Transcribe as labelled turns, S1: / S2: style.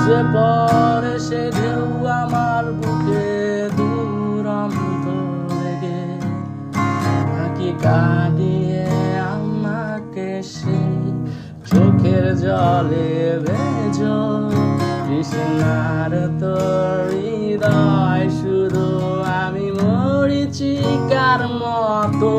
S1: যে পরে সে ঢেউ আমার বুকে দুরন্ত লেগে নাকি কাঁদিয়ে আমাকে সে চোখের জলে ভেজো কৃষ্ণার তোর হৃদয় শুধু আমি মরিচিকার মতো